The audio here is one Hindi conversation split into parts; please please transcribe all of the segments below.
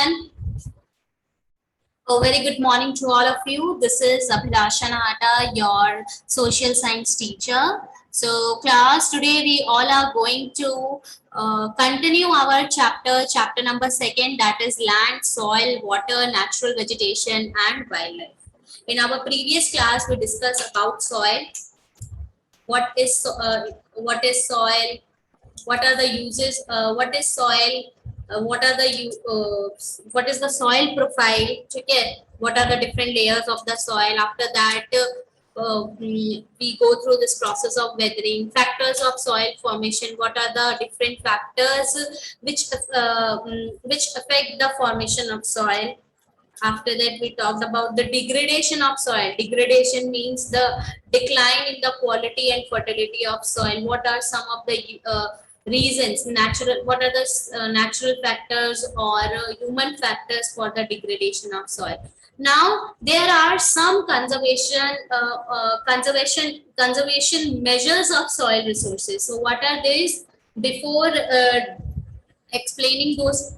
everyone. A very good morning to all of you. This is Abhilasha Nahata, your social science teacher. So class, today we all are going to continue our chapter number 2, that is land, soil, water, natural vegetation and wildlife. In our previous class, we discussed about soil. What is soil? What are the uses? What is soil? What is the soil profile? Okay, what are the different layers of the soil? After that, we go through this process of weathering, factors of soil formation. What are the different factors which affect the formation of soil? After that, we talked about the degradation of soil. Degradation means the decline in the quality and fertility of soil. What are some of the reasons, what are the natural factors or human factors for the degradation of soil? Now there are some conservation measures of soil resources. So what are these? Before explaining those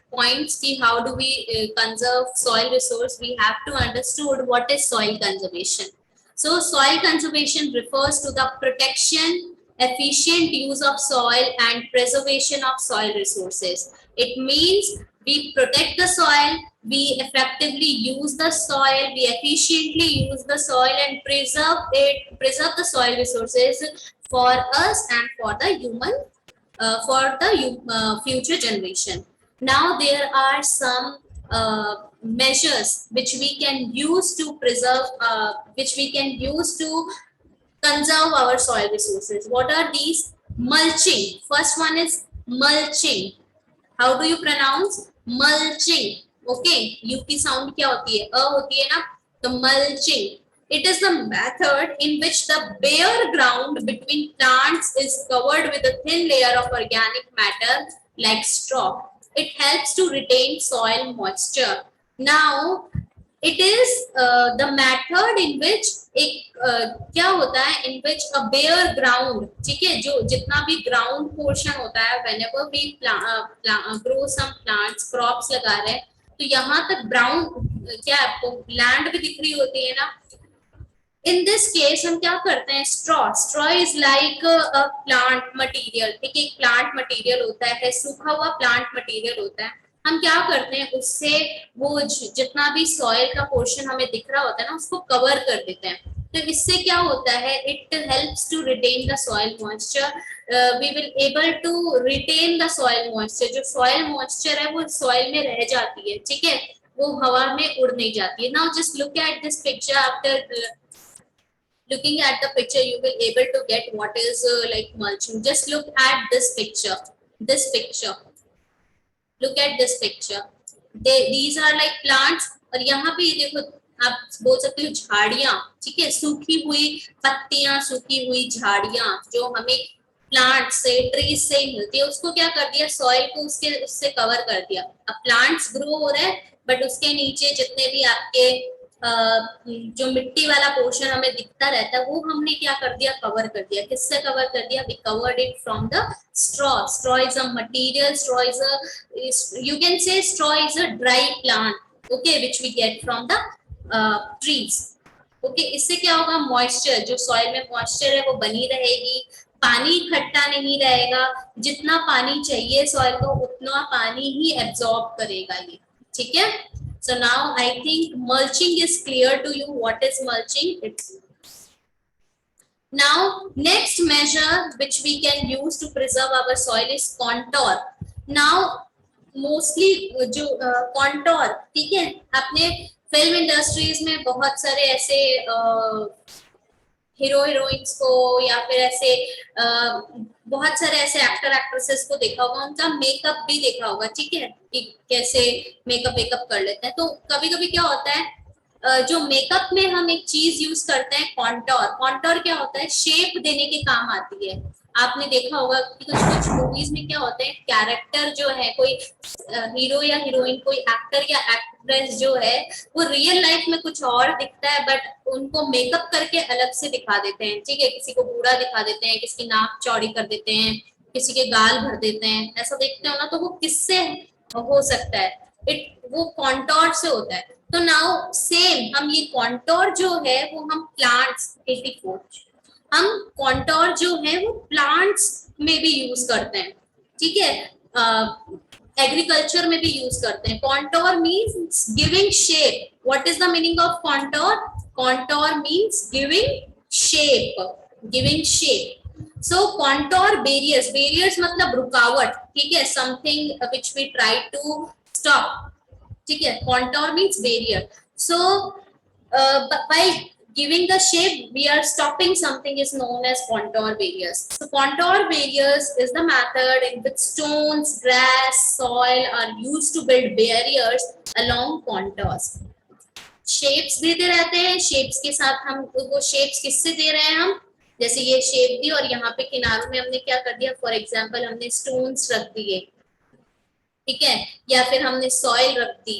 points, see how do we conserve soil resource, we have to understood what is soil conservation. So soil conservation refers to the protection, efficient use of soil and preservation of soil resources. It means we protect the soil, we effectively use the soil, we efficiently use the soil and preserve the soil resources for us and for the human, for the future generation. Now there are some measures which we can use to preserve, which we can use to conserve our soil resources. What are these? Mulching. First one is mulching. How do you pronounce? Mulching. Okay, UP sound क्या होती है? होती है ना? तो mulching. It is the method in which the bare ground between plants is covered with a thin layer of organic matter like straw. It helps to retain soil moisture. Now, it is the method in which एक क्या होता है, in which a bare ground, ठीक है, जो जितना भी ground portion होता है, whenever we grow some plants, crops लगा रहे हैं, तो यहाँ तक brown क्या आपको land भी दिख रही होती है ना. In this case हम क्या करते हैं? straw is like a plant material. ठीक है, एक plant material होता है, सूखा हुआ plant material होता है. हम क्या करते हैं, उससे वो जितना भी सॉइल का पोर्शन हमें दिख रहा होता है ना, उसको कवर कर देते हैं. तो इससे क्या होता है? It helps to retain the soil moisture. We will able to retain the soil moisture. जो सॉइल मॉइस्चर है वो सॉइल में रह जाती है, ठीक है, वो हवा में उड़ नहीं जाती है. Now just look at this picture. After looking at the picture, you will able to get what is like mulching. Just look at this picture. Look at this picture. These are like plants. और यहाँ पे देखो, आप बोल सकते हो झाड़ियाँ, ठीक है, सूखी हुई पत्तियां, सूखी हुई झाड़ियाँ जो हमें प्लांट से, ट्रीज से मिलती है, उसको क्या कर दिया? सॉइल को उससे कवर कर दिया. अब प्लांट्स ग्रो हो रहे हैं, बट उसके नीचे जितने भी आपके जो मिट्टी वाला पोर्शन हमें दिखता रहता है, वो हमने क्या कर दिया? कवर कर दिया. किससे कवर कर दिया? We covered it from the straw is a material. You can say straw is a dry plant, okay, which we get from the trees. Okay, इससे क्या होगा? मॉइस्चर, जो सॉइल में मॉइस्चर है वो बनी रहेगी, पानी इकट्ठा नहीं रहेगा. जितना पानी चाहिए सॉइल को, उतना पानी ही एब्जॉर्ब करेगा ये, ठीक है. So now I think mulching is clear to you. What is mulching? Now next measure which we can use to preserve our soil is contour. Now mostly जो contour, ठीक है, अपने फिल्म इंडस्ट्रीज में बहुत सारे ऐसे हीरोइंस को या फिर ऐसे बहुत सारे ऐसे एक्टर एक्ट्रेसेस को देखा होगा, उनका मेकअप भी देखा होगा, ठीक है, कि कैसे मेकअप कर लेते हैं. तो कभी कभी क्या होता है, जो मेकअप में हम एक चीज यूज करते हैं, कॉन्टोर क्या होता है? शेप देने के काम आती है. आपने देखा होगा कि कुछ मूवीज में क्या होता है, कैरेक्टर जो है, कोई हीरो या हीरोइन, कोई एक्टर या एक्ट्रेस जो है, वो रियल लाइफ में कुछ और दिखता है, बट उनको मेकअप करके अलग से दिखा देते हैं, ठीक है. किसी को बूढ़ा दिखा देते हैं, किसी की नाक चौड़ी कर देते हैं, किसी के गाल भर देते हैं, ऐसा देखते हो ना. तो वो किससे हो सकता है? वो कॉन्टोर से होता है। तो नाउ सेम हम ये कॉन्टोर जो है वो हम प्लांट्स, 84, हम कॉन्टोर जो है वो प्लांट्स में भी यूज करते हैं, ठीक है, एग्रीकल्चर में भी यूज करते हैं। Contour means giving shape. What is the meaning of contour? Contour means giving shape, giving shape. So contour barriers, barriers मतलब रुकावट, ठीक है, something which we try to stop, ठीक है, contour means barrier. So by giving the shape we are stopping something is known as contour barriers. So contour barriers is the method in which stones, grass, soil are used to build barriers along contours. Shapes देते रहते हैं, शेप्स के साथ हम वो शेप्स किससे दे रहे हैं हम, जैसे ये शेप दी और यहाँ पे किनारों में हमने क्या कर दिया, फॉर एग्जांपल हमने स्टोन्स रख दिए, ठीक है, या फिर हमने सॉइल रख दी,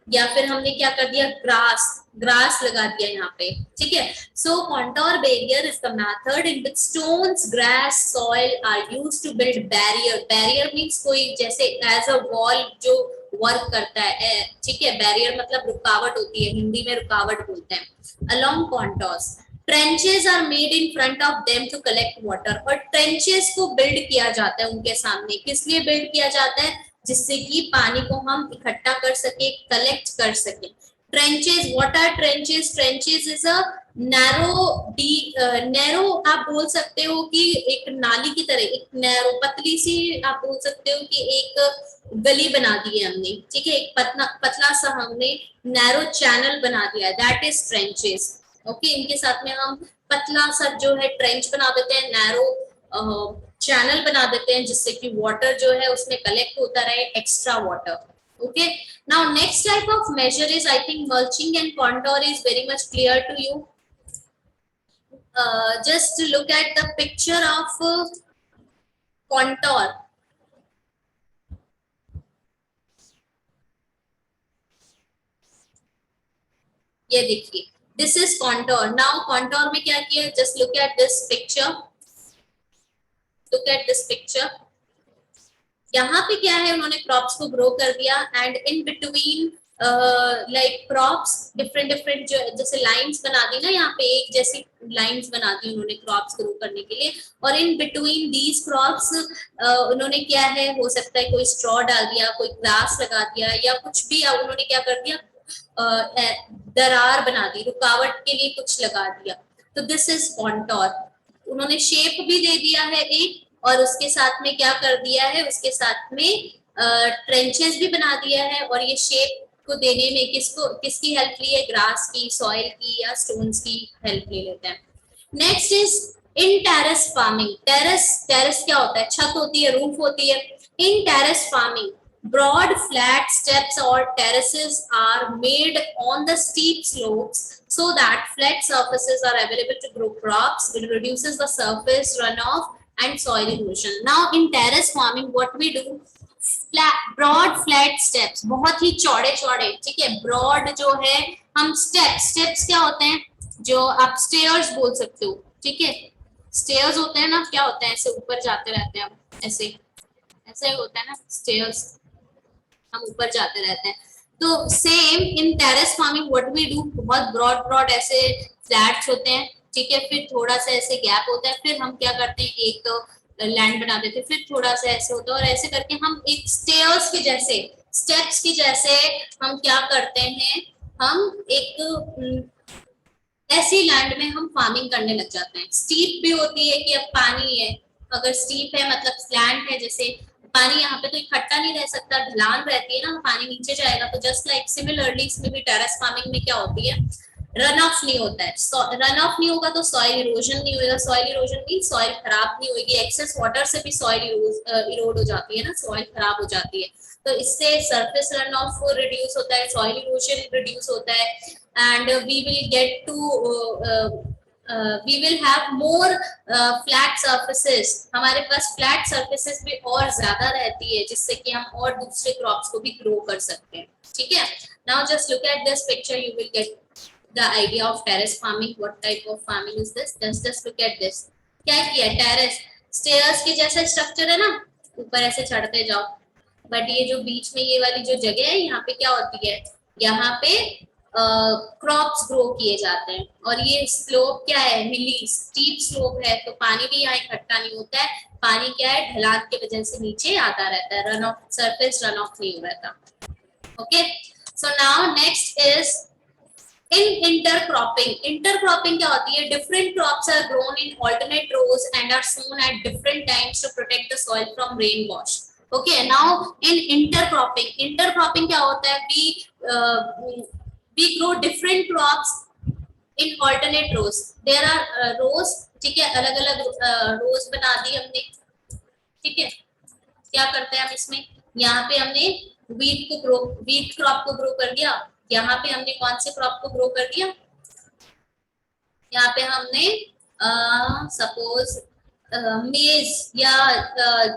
या फिर हमने क्या कर दिया, ग्रास, ग्रास लगा दिया यहाँ पे, ठीक है। So contour barrier is the method in which stones, grass, soil are used to build barrier. Barrier means कोई जैसे एज अ वॉल जो वर्क करता है, ठीक है, बैरियर मतलब रुकावट होती है, हिंदी में रुकावट बोलते हैं। Along contours trenches are made in front of them to collect water, और ट्रेंचेस को बिल्ड किया जाता है उनके सामने, किस लिए बिल्ड किया जाता है, जिससे कि पानी को हम इकट्ठा कर सके, कलेक्ट कर सके। Trenches, what are trenches? Trenches is a narrow आप बोल सकते हो कि एक नाली की तरह, एक नैरो पतली सी आप बोल सकते हो कि एक गली बना दी है हमने, ठीक है, एक पतला सा हमने नैरो चैनल बना दिया है, दैट इज ट्रेंचेस। ओके, इनके साथ में हम पतला सा जो है ट्रेंच बना देते हैं, नैरो चैनल बना देते हैं, जिससे कि वाटर जो है उसमें कलेक्ट होता रहे, extra water. Okay, now next type of measure is, I think mulching and contour is very much clear to you. Just look at the picture of contour. ये देखिए, this is contour. Now contour में क्या किया, just look at this picture, look at this picture. यहाँ पे क्या है, उन्होंने क्रॉप्स को ग्रो कर दिया, and in between like crops different different जो जैसे लाइंस बना दी ना, यहाँ पे एक जैसी लाइंस बना दी उन्होंने क्रॉप्स ग्रो करने के लिए, और इन बिटवीन दीज क्रॉप्स उन्होंने क्या है, हो सकता है कोई स्ट्रॉ डाल दिया, कोई ग्रास लगा दिया, या कुछ भी उन्होंने क्या कर दिया, दरार बना दी, रुकावट के लिए कुछ लगा दिया। तो दिस इज कॉन्टोर। उन्होंने शेप भी दे दिया है एक, और उसके साथ में क्या कर दिया है, उसके साथ में ट्रेंचेस भी बना दिया है, और ये शेप को देने में किसकी हेल्प ली है, ग्रास की, सॉइल की, या स्टोन्स की हेल्प ले लेते हैं। Next is in terrace farming. Terrace क्या होता है, छत होती है, रूफ होती है। In terrace farming broad flat steps or terraces are made on the steep slopes so that flat surfaces are available to grow crops. It reduces the surface runoff and soil erosion. Now in terrace farming what we do, broad flat steps, बहुत ही चौड़े चौड़े, ठीक है, broad जो है, हम steps क्या होते हैं, जो आप stairs बोल सकते हो, ठीक है, stairs होते हैं ना, क्या होते हैं, ऐसे ऊपर जाते रहते हैं हम, ऐसे ऐसे होता है ना stairs, हम ऊपर जाते रहते हैं। तो same in terrace farming what we do, बहुत ब्रॉड ऐसे फ्लैट्स होते हैं, ठीक है, फिर थोड़ा सा ऐसे गैप होता है, फिर हम क्या करते हैं, एक लैंड बना देते हैं, फिर थोड़ा सा ऐसे होता है, और ऐसे करके हम एक स्टेयर्स के जैसे, स्टेप्स के जैसे हम क्या करते हैं, हम एक ऐसी लैंड में हम फार्मिंग करने लग जाते हैं। स्टीप भी होती है कि अब पानी है, अगर स्टीप है मतलब स्लैंट है, जैसे पानी यहाँ पे तो इकट्ठा नहीं रह सकता, ढलान रहती है ना, पानी नीचे जाएगा, तो जस्ट लाइक सिमिलरली इसमें भी टेरेस फार्मिंग में क्या होती है, रन ऑफ नहीं होता है। रन ऑफ नहीं होगा तो सॉइल इरोजन नहीं होगा, सॉइल इरोजन मीन सॉइल खराब नहीं होगी, एक्सेस वाटर से भी सॉइल इरोड हो जाती है ना, सॉइल खराब हो जाती है, तो इससे सरफेस रन ऑफ रिड्यूस होता है, सॉइल इरोजन रिड्यूस होता है, and we will get to we will have more flat surfaces, हमारे पास flat surfaces भी और ज्यादा रहती है, जिससे कि हम और दूसरे क्रॉप्स को भी ग्रो कर सकते हैं, ठीक है। now just look at this picture, you will get the idea of terrace farming, what type of farming is this, just look at this, क्या किया, टेरेस स्टेयर्स के जैसा स्ट्रक्चर है ना, ऊपर ऐसे चढ़ते जाओ, बट ये जो बीच में ये वाली जो जगह है, यहाँ पे क्या होती है, यहाँ पे क्रॉप्स ग्रो किए जाते हैं। और ये स्लोप क्या है, हिली स्टीप स्लोप है, तो पानी भी यहाँ इकट्ठा नहीं होता है, पानी क्या है, ढलान की वजह से नीचे आता रहता है, run off surface run off नहीं हो रहता। Okay, so now next is in intercropping. Intercropping क्या होती है, different crops are grown in alternate rows and are sown at different times to protect the soil from rain wash. Okay, now in intercropping, intercropping क्या होता है, we grow different crops in alternate rows. There are rows, ठीक है, अलग अलग रोज बना दी हमने, ठीक है। क्या करते हैं हम इसमें, यहाँ पे हमने वीट क्रॉप को ग्रो कर दिया, यहाँ पे हमने कौन से क्रॉप को ग्रो कर दिया, यहाँ पे हमने सपोज मेज या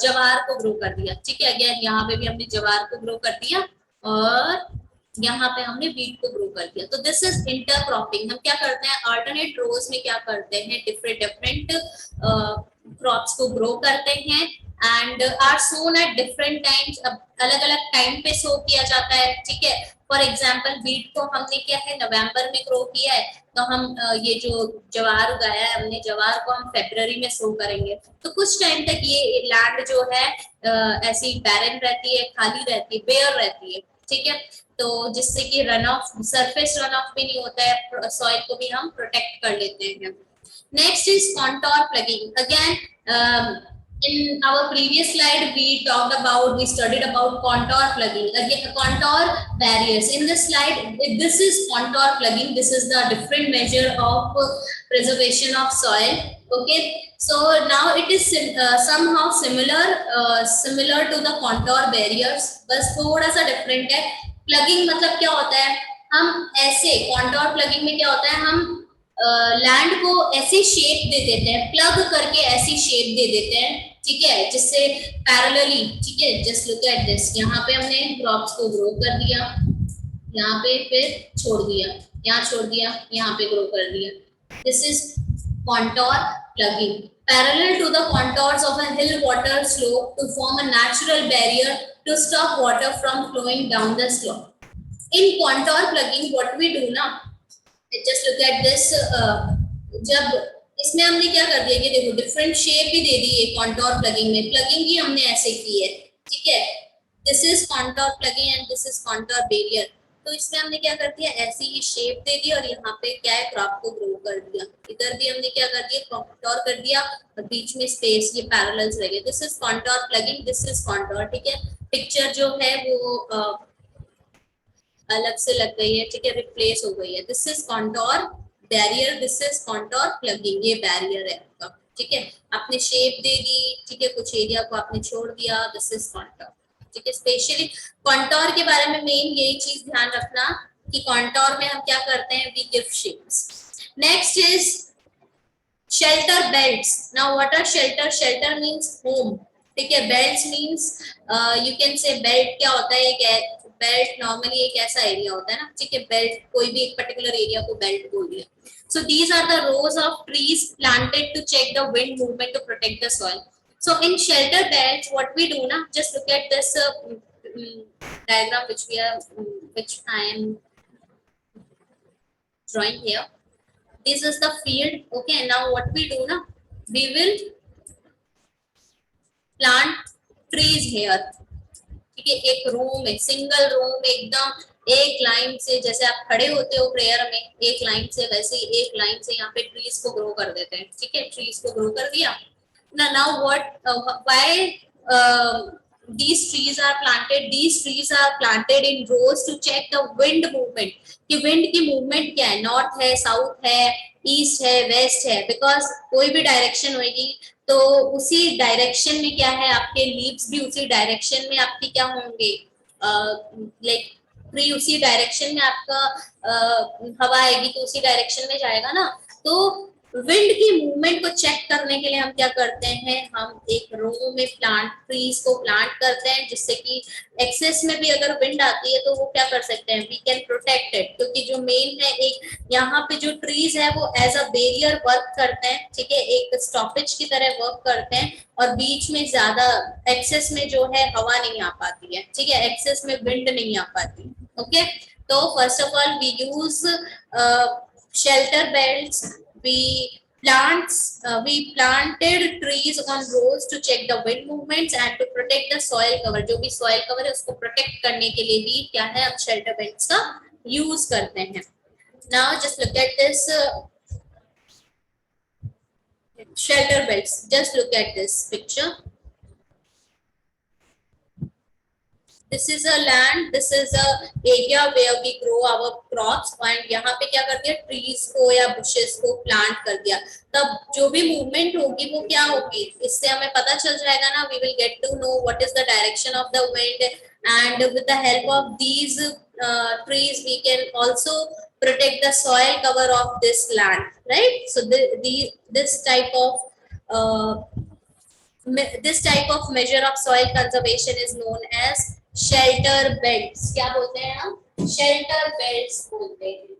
जवार को ग्रो कर दिया, ठीक है। अगेन यहाँ पे भी हमने जवार को ग्रो कर दिया और यहाँ पे हमने वीट को ग्रो कर दिया। तो दिस इज इंटरक्रॉपिंग। हम क्या करते हैं, अल्टरनेट रोज में क्या करते हैं, डिफरेंट डिफरेंट क्रॉप्स को ग्रो करते हैं and are sown at different times, अलग अलग टाइम पे सो किया जाता है, ठीक है। फॉर एग्जाम्पल वीट को हमने क्या है नवंबर में ग्रो किया है, तो हम ये जो जवार उगाया है हमने, जवार को हम फरवरी में सो करेंगे। तो कुछ टाइम तक ये लैंड जो है ऐसी बैरन रहती है, खाली रहती है, बेयर रहती है, ठीक है। तो जिससे कि run off, surface run of भी नहीं होता है, सॉइल को भी हम प्रोटेक्ट कर लेते हैं। Next is contour plugging. Again in our previous slide we studied about contour plugging, again contour barriers. In this slide, this is contour plugging, this is the different measure of preservation of soil. Okay, so now it is somehow similar to the contour barriers, बस थोड़ा सा different है। प्लगिंग मतलब क्या होता है, हम ऐसे कॉन्टोर प्लगिंग में क्या होता है, हम लैंड को ऐसी शेप दे देते हैं, प्लग करके ऐसी शेप दे देते हैं, ठीक है, जिससे पैरेलली, ठीक है। जस्ट लुक एट दिस, यहाँ पे हमने क्रॉप्स को ग्रो कर दिया, यहाँ पे फिर छोड़ दिया, यहाँ छोड़ दिया, यहाँ पे ग्रो कर दिया। This is contour plugging. Parallel to the contours of a hill water slope to form a natural barrier to stop water from flowing down the slope. In contour plugging, what we do now, just look at this, जब इसमें हमने क्या कर दिया कि देखो डिफरेंट शेप भी दे दी है कॉन्टोर प्लगिंग में, प्लगिंग ही हमने ऐसे की है, ठीक है। This is contour plugging and this is contour barrier. तो इसमें हमने क्या कर दिया, ऐसी ही शेप दे दी और यहाँ पे क्या है, क्रॉप को ग्रो कर दिया। इधर भी हमने क्या कर दिया, कॉन्टोर कर दिया और बीच में स्पेस, ये पैरेलल्स रह गए। This is contour plugging, this is contour, ठीक है। पिक्चर जो है वो अलग से लग गई है, ठीक है, रिप्लेस हो गई है। This is contour barrier, this is contour plugging, ये बैरियर है आपका, ठीक है। आपने शेप दे दी, ठीक है, कुछ एरिया को आपने छोड़ दिया, दिस इज कॉन्टोर, ठीक है। स्पेशली कॉन्टोर के बारे में मेन यही चीज ध्यान रखना कि कॉन्टोर में हम क्या करते हैं, we give shapes. Next is shelter belts. Now what are shelter, shelter means home, ठीक है। Belts means you can say, belt क्या होता है, एक बेल्ट नॉर्मली एक ऐसा एरिया होता है ना, ठीक है, बेल्ट कोई भी एक पर्टिकुलर एरिया को बेल्ट बोल दिया। So these are the rows of trees planted to check the wind movement to protect the soil. So in shelter belts, what we do now, just look at this diagram which I am drawing here. This is the field. Okay, now what we do now, we will plant trees here. ठीक है, एक रो में, सिंगल रो में एकदम एक लाइन से, जैसे आप खड़े होते हो प्रेयर में एक लाइन से, वैसे ही एक लाइन से यहाँ पे ट्रीज को ग्रो कर देते हैं, ठीक है। ट्रीज को ग्रो कर दिया ना। Now what, why these trees are planted, these trees are planted in rows to check the wind movement, कि विंड की मूवमेंट क्या है, नॉर्थ है, साउथ है, ईस्ट है, वेस्ट है, बिकॉज कोई भी डायरेक्शन होगी तो उसी डायरेक्शन में क्या है, आपके लीव्स भी उसी डायरेक्शन में आपकी क्या होंगे, लाइक ट्री उसी डायरेक्शन में आपका हवा आएगी तो उसी डायरेक्शन में जाएगा ना। तो विंड की मूवमेंट को चेक करने के लिए हम क्या करते हैं, हम एक रो में प्लांट ट्रीज को प्लांट करते हैं, जिससे कि एक्सेस में भी अगर विंड आती है तो वो क्या कर सकते हैं, वी कैन प्रोटेक्ट इट, क्योंकि जो मेन है एक यहाँ पे जो ट्रीज है वो एज अ बैरियर वर्क करते हैं, ठीक है, एक स्टॉपेज की तरह वर्क करते हैं, और बीच में ज्यादा एक्सेस में जो है हवा नहीं आ पाती है, ठीक है, एक्सेस में विंड नहीं आ पाती। ओके, तो first of all we use shelter belts, we we planted trees on rows to check the wind movements and to protect the soil cover, जो भी soil cover है उसको protect करने के लिए भी क्या है, हम shelter belts का use करते हैं। Now just look at this shelter belts, just look at this picture. This is a land, this is a area where we grow our crops, and यहाँ पे क्या कर दिया, trees को या bushes को plant कर दिया, तब जो भी movement होगी वो क्या होगी, इससे हमें पता चल जाएगा ना, we will get to know what is the direction of the wind, and with the help of these trees we can also protect the soil cover of this land, right? So this type of measure of soil conservation is known as shelter belts। क्या बोलते हैं हम, shelter belts बोलते हैं।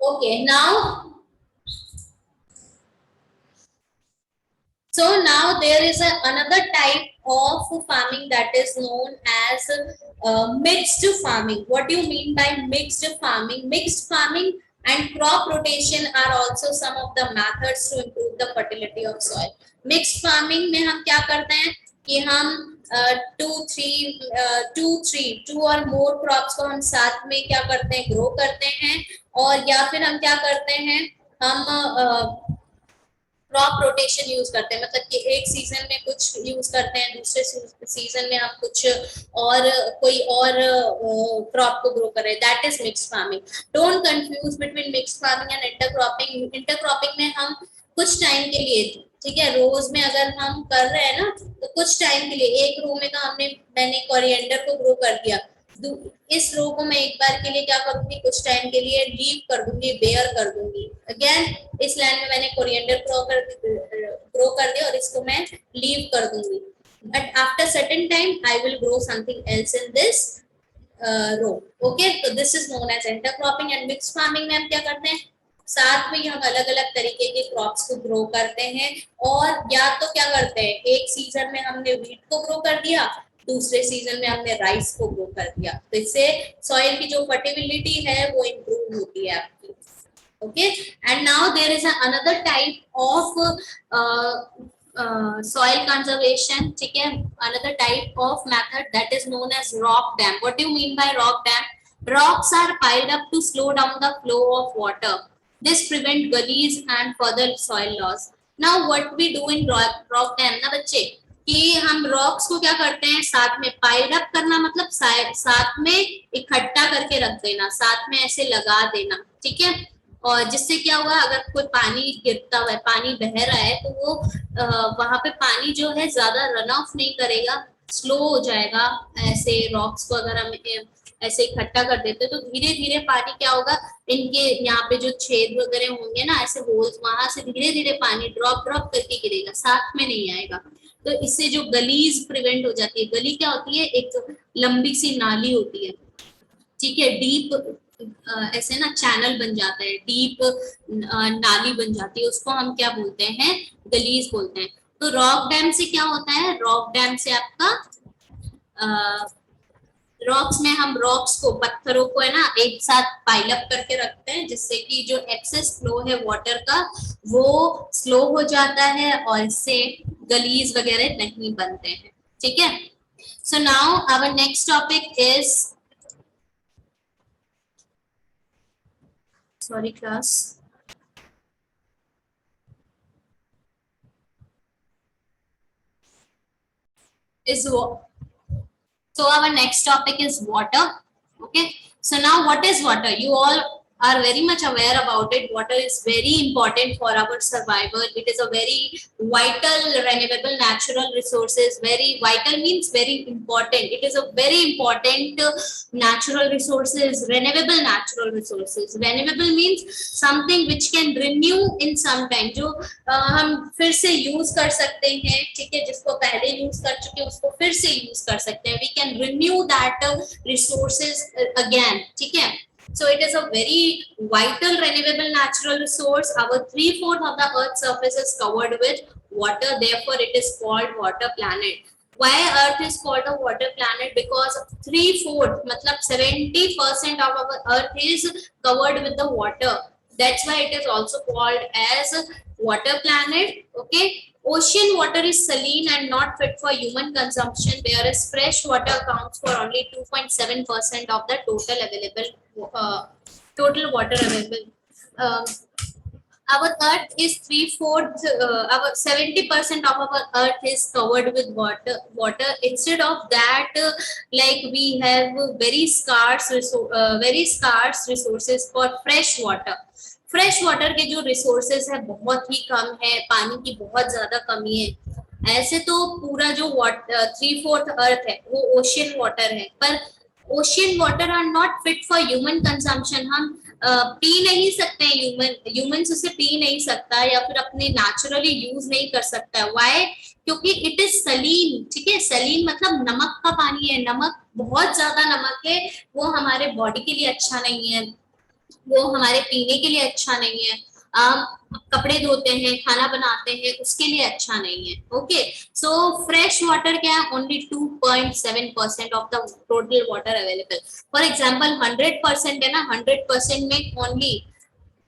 Okay, now there is another type of farming that is known as mixed farming. What do you mean by mixed farming? Mixed farming and crop rotation are also some of the methods to improve the fertility of soil. Mixed farming में हम क्या करते हैं कि हम टू और मोर क्रॉप्स को हम साथ में क्या करते हैं, ग्रो करते हैं, और या फिर हम क्या करते हैं, हम क्रॉप रोटेशन यूज करते हैं, मतलब कि एक सीजन में कुछ यूज करते हैं, दूसरे सीजन में हम कुछ और कोई और क्रॉप को ग्रो कर रहे हैं, that is mixed farming. Don't confuse between mixed farming and intercropping. Intercropping में हम कुछ टाइम के लिए, ठीक है, रोज में अगर हम कर रहे हैं ना, तो कुछ टाइम के लिए एक रो में का मैंने कोरिएंडर को ग्रो कर दिया, इस रो को मैं एक बार के लिए क्या करूंगी, कुछ टाइम के लिए लीव कर दूंगी, बेयर कर दूंगी। अगेन इस लैंड में मैंने कोरिएंडर ग्रो कर दिया और इसको मैं लीव कर दूंगी, but after certain time I will grow something else in this row. Okay, तो this is known as intercropping. And mix farming में हम क्या करते हैं, साथ में हम अलग अलग तरीके के क्रॉप्स को ग्रो करते हैं, और या तो क्या करते हैं, एक सीजन में हमने व्हीट को ग्रो कर दिया, दूसरे सीजन में हमने राइस को ग्रो कर दिया, तो इससे सॉइल की जो फर्टिलिटी है वो इम्प्रूव होती है आपकी। Okay, and now there is another type of soil conservation, ठीक है, another type of method that is known as rock dam। What do you mean by rock dam? Rocks are piled up to slow down the flow of water. This prevent gullies and further soil loss. Now what we do in rock dam ना बच्चे, कि हम रॉक्स को क्या करते हैं, साथ में पाइल अप करना, मतलब साथ में इकट्ठा करके रख देना, साथ में ऐसे लगा देना, ठीक है, और जिससे क्या हुआ, अगर कोई पानी गिरता हुआ है, पानी बह रहा है, तो वो वहां पे पानी जो है ज्यादा रन ऑफ नहीं करेगा, स्लो हो जाएगा। ऐसे रॉक्स को अगर हम ऐसे इकट्ठा कर देते तो धीरे धीरे पानी क्या होगा, इनके यहाँ पे जो छेद वगैरह होंगे ना, ऐसे होल्स, वहां से धीरे धीरे पानी ड्रॉप ड्रॉप करके गिरेगा, साथ में नहीं आएगा। तो इससे जो गलीज प्रिवेंट हो जाती है। गली क्या होती है, एक लंबी सी नाली होती है, ठीक है, डीप ऐसे ना चैनल बन जाता है, डीप नाली बन जाती है, उसको हम क्या बोलते हैं, गलीज बोलते हैं। तो रॉक डैम से क्या होता है, रॉक डैम से आपका रॉक्स में हम रॉक्स को, पत्थरों को है ना, एक साथ पाइल अप करके रखते हैं, जिससे कि जो एक्सेस फ्लो है वाटर का वो स्लो हो जाता है, और इससे गलीज वगैरह नहीं बनते हैं, ठीक है। So now our next topic is, sorry class, is so our next topic is water। Okay, so now what is water? You all are very much aware about it. Water is very important for our survival. It is a very vital renewable natural resources. Very vital means very important. It is a very important natural resources, renewable natural resources. Renewable means something which can renew in some time, जो हम फिर से यूज कर सकते हैं, ठीक है, जिसको पहले यूज कर चुके हैं उसको फिर से यूज कर सकते हैं. We can renew that resources again, ठीक है. So it is a very vital renewable natural resource. Our 3/4 of the Earth's surface is covered with water. Therefore, it is called water planet. Why Earth is called a water planet? Because 3/4, मतलब 70% of our Earth is covered with the water. That's why it is also called as water planet. Okay. Ocean water is saline and not fit for human consumption, whereas fresh water accounts for only 2.7% of the total available total water available. Our Earth is 3/4. Our 70% of our Earth is covered with water. Instead of that, like we have very scarce resources for fresh water. Fresh water के जो रिसोर्सेज है बहुत ही कम है, पानी की बहुत ज्यादा कमी है. ऐसे तो पूरा जो 3/4 अर्थ है वो ओशियन वाटर है, पर ocean water are not fit for human consumption. हम पी नहीं सकते हैं, ह्यूमंस उसे पी नहीं सकता या फिर अपने नेचुरली यूज नहीं कर सकता. व्हाई? क्योंकि इट इज सलीन. ठीक है, सलीन मतलब नमक का पानी है, नमक बहुत ज्यादा नमक है, वो हमारे बॉडी के लिए अच्छा नहीं है, वो हमारे पीने के लिए अच्छा नहीं है, कपड़े धोते हैं, खाना बनाते हैं, उसके लिए अच्छा नहीं है. ओके, सो फ्रेश वाटर क्या है? Only 2.7% of the total water available. For example 100% है ना, 100% में ओनली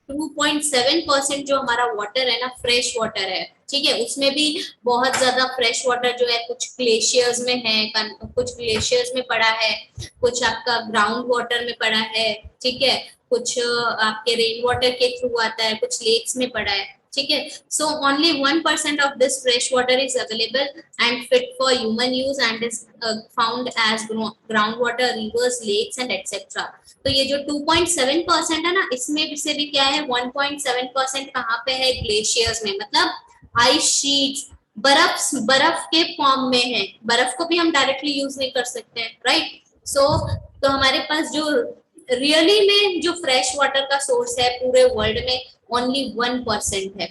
2.7% जो हमारा वाटर है ना फ्रेश वाटर है. ठीक है, उसमें भी बहुत ज्यादा फ्रेश वाटर जो है कुछ ग्लेशियर्स में है, कुछ ग्लेशियर्स में पड़ा है, कुछ आपका ग्राउंड वाटर में पड़ा है. ठीक है, कुछ आपके रेन वाटर के थ्रू आता है, कुछ लेक्स में पड़ा है. ठीक है, so only 1% of this fresh water is available and fit for human use and is found as ground water, rivers, lakes and etcetera. तो ये जो 2.7% है ना, इसमें से भी क्या है, 1.7% कहाँ पे है? ग्लेशियर्स में, मतलब आइस शीट्स, बर्फ के फॉर्म में है. बर्फ को भी हम डायरेक्टली यूज नहीं कर सकते हैं, राइट. सो तो हमारे पास जो रियली में जो फ्रेश वाटर का सोर्स है पूरे वर्ल्ड में ओनली 1% है.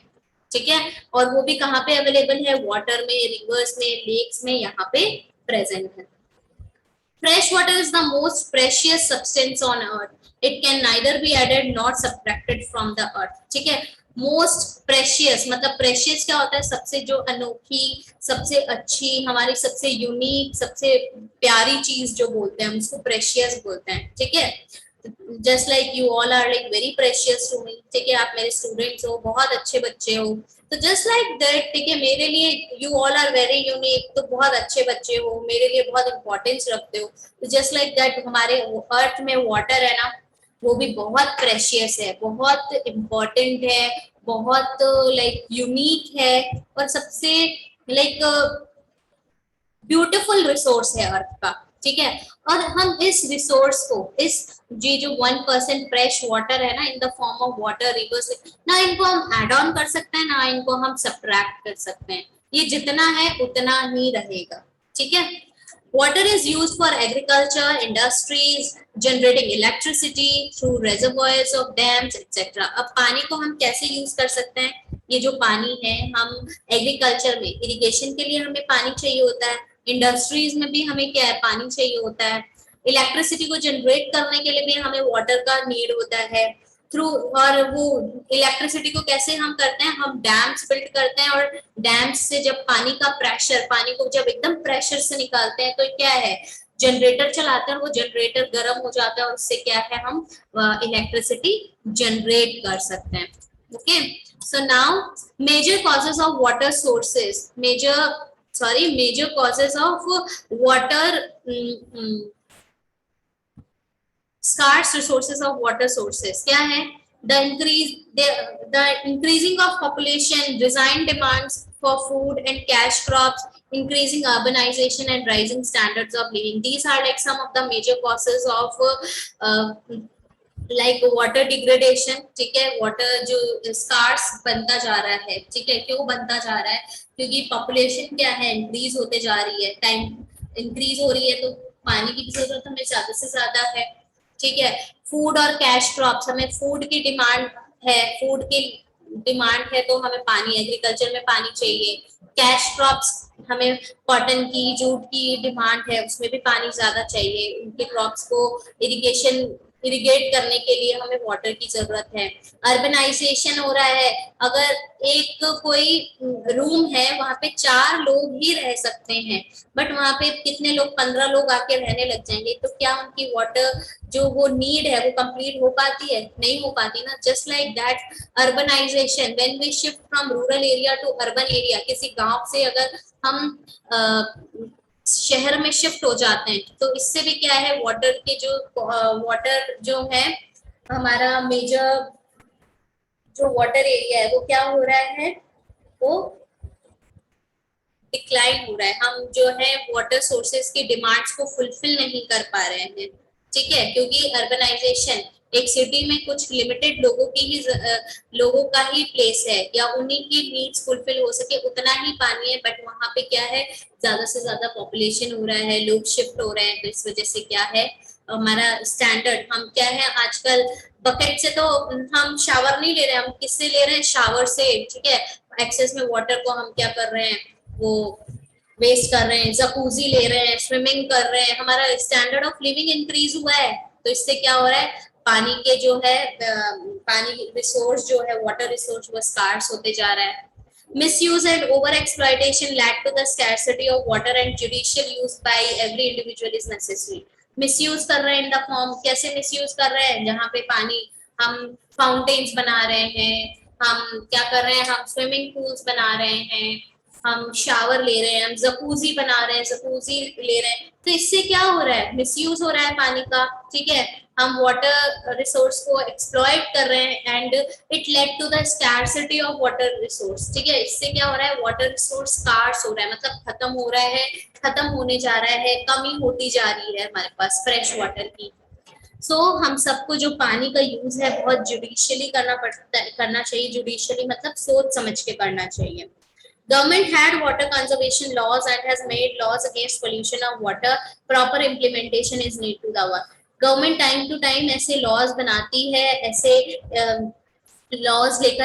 ठीक है, और वो भी कहाँ पे अवेलेबल है? वाटर में, रिवर्स में, लेक्स में, यहाँ पे प्रेजेंट है. Fresh water is the most precious substance on earth. It can neither be added nor subtracted from the earth. ठीक है, मोस्ट प्रेशियस मतलब प्रेशियस क्या होता है? सबसे जो अनोखी, सबसे अच्छी, हमारी सबसे यूनिक, सबसे प्यारी चीज जो बोलते हैं हम उसको प्रेशियस बोलते हैं. ठीक है, just like you all are like very precious to me. ठीक है, आप मेरे स्टूडेंट्स हो, बहुत अच्छे बच्चे हो, तो जस्ट लाइक दैट. ठीक है, मेरे लिए you all are very unique, तो बहुत अच्छे बच्चे हो, मेरे लिए बहुत इंपॉर्टेंस रखते हो. तो जस्ट लाइक दैट हमारे अर्थ में वाटर है ना, वो भी बहुत प्रेशियस है, बहुत इम्पोर्टेंट है, बहुत लाइक यूनिक है, और सबसे लाइक ब्यूटीफुल रिसोर्स है अर्थ का. ठीक है, और हम इस रिसोर्स को, इस जी जो 1% फ्रेश वाटर है ना, in the form of water, reverse, ना इनको हम एड ऑन कर सकते हैं, ना इनको हम सब्ट्रैक्ट कर सकते हैं. ये जितना है उतना ही रहेगा. ठीक है, water is used for agriculture, industries, generating electricity through reservoirs of dams, etc. अब पानी को हम कैसे यूज कर सकते हैं? ये जो पानी है, हम एग्रीकल्चर में, इरिगेशन के लिए हमें पानी चाहिए होता है, इंडस्ट्रीज में भी हमें क्या है? पानी चाहिए होता है, इलेक्ट्रिसिटी को जनरेट करने के लिए भी हमें वाटर का नीड होता है थ्रू. और वो इलेक्ट्रिसिटी को कैसे हम करते हैं? हम डैम्स बिल्ड करते हैं, और डैम्स से जब पानी का प्रेशर, पानी को जब एकदम प्रेशर से निकालते हैं तो क्या है? जनरेटर चलाते हैं, और वो जनरेटर गर्म हो जाता है, और उससे क्या है? हम इलेक्ट्रिसिटी जनरेट कर सकते हैं. Okay, so now major causes of water sources, major causes of water, scarce resources of water sources क्या है? the increasing of population, design demands for food and cash crops, increasing urbanization and rising standards of living. These are like some of the major causes of like water degradation, ठीक है, वाटर जो स्कार्स बनता जा रहा है, ठीक है, क्यों बनता जा रहा है, क्योंकि पॉपुलेशन क्या है, इंक्रीज होते जा रही है, टाइम इंक्रीज हो रही है, तो पानी की भी जरूरत हमें ज्यादा से ज्यादा है, ठीक है। फूड और कैश क्रॉप्स, हमें फूड की डिमांड है, फूड की डिमांड है तो हमें पानी, एग्रीकल्चर में पानी चाहिए। कैश क्रॉप्स, हमें कॉटन की, जूट की डिमांड है, उसमें भी पानी ज्यादा चाहिए, उनके क्रॉप्स को इरिगेशन, इरिगेट करने के लिए हमें वाटर की जरूरत है। अर्बनाइजेशन हो रहा है, अगर एक कोई रूम है वहां पे 4 लोग ही रह सकते हैं, बट वहां पे कितने लोग, 15 लोग आके रहने लग जाएंगे, तो क्या उनकी वाटर जो वो नीड है वो कंप्लीट हो पाती है, नहीं हो पाती ना। Just like that urbanisation, when we shift from rural area to urban area, किसी गांव से अगर हम शहर में शिफ्ट हो जाते हैं, तो इससे भी क्या है, वाटर के जो वाटर जो है, हमारा मेजर जो वाटर एरिया है वो क्या हो रहा है, वो डिक्लाइन हो रहा है। हम जो है वाटर सोर्सेज की डिमांड्स को फुलफिल नहीं कर पा रहे हैं, ठीक है, क्योंकि अर्बनाइजेशन, एक सिटी में कुछ लिमिटेड लोगों की ही लोगों का ही प्लेस है, या उन्हीं की नीड्स फुलफिल हो सके उतना ही पानी है, बट वहां पे क्या है, ज्यादा से ज्यादा पॉपुलेशन हो रहा है, लोग शिफ्ट हो रहे हैं, तो इस वजह से क्या है, हमारा स्टैंडर्ड, हम क्या है आजकल बकेट से तो हम शावर नहीं ले रहे हैं, हम किससे ले रहे हैं, शावर से, ठीक है। एक्सेस में वाटर को हम क्या कर रहे हैं, वो वेस्ट कर रहे हैं, जकूजी ले रहे हैं, स्विमिंग कर रहे हैं, हमारा स्टैंडर्ड ऑफ लिविंग इंक्रीज हुआ है, तो इससे क्या हो रहा है, पानी के जो है पानी रिसोर्स जो है, वाटर रिसोर्स, वो स्कार्स होते जा रहा है। Misuse and over exploitation led to the scarcity of water and judicial use by every individual is necessary. Misuse कर रहे हैं इन द फॉर्म, कैसे misuse कर रहे हैं, जहाँ पे पानी हम फाउंटेन्स बना रहे हैं, हम क्या कर रहे हैं, हम स्विमिंग पूल्स बना रहे हैं, हम शावर ले रहे हैं, हम जकूजी बना रहे हैं, जकूजी ले रहे हैं, तो इससे क्या हो रहा है, मिसयूज हो रहा है पानी का, ठीक है। हम वाटर रिसोर्स को एक्सप्लॉइट कर रहे हैं and it led to the scarcity of water resource, ठीक है। इससे क्या हो रहा है, वाटर रिसोर्स स्कार्स हो रहा है, मतलब खत्म हो रहा है, खत्म होने जा रहा है, कमी होती जा रही है हमारे पास फ्रेश वाटर की। हम सबको जो पानी का यूज है बहुत जुडिशियली करना पड़ता है, करना चाहिए, जुडिशियली मतलब सोच समझ के करना चाहिए। Government had water conservation laws and has made laws against pollution of water. Proper implementation is need to the work. Government time to time ऐसे लॉज बनाती है, ऐसे लॉज लेकर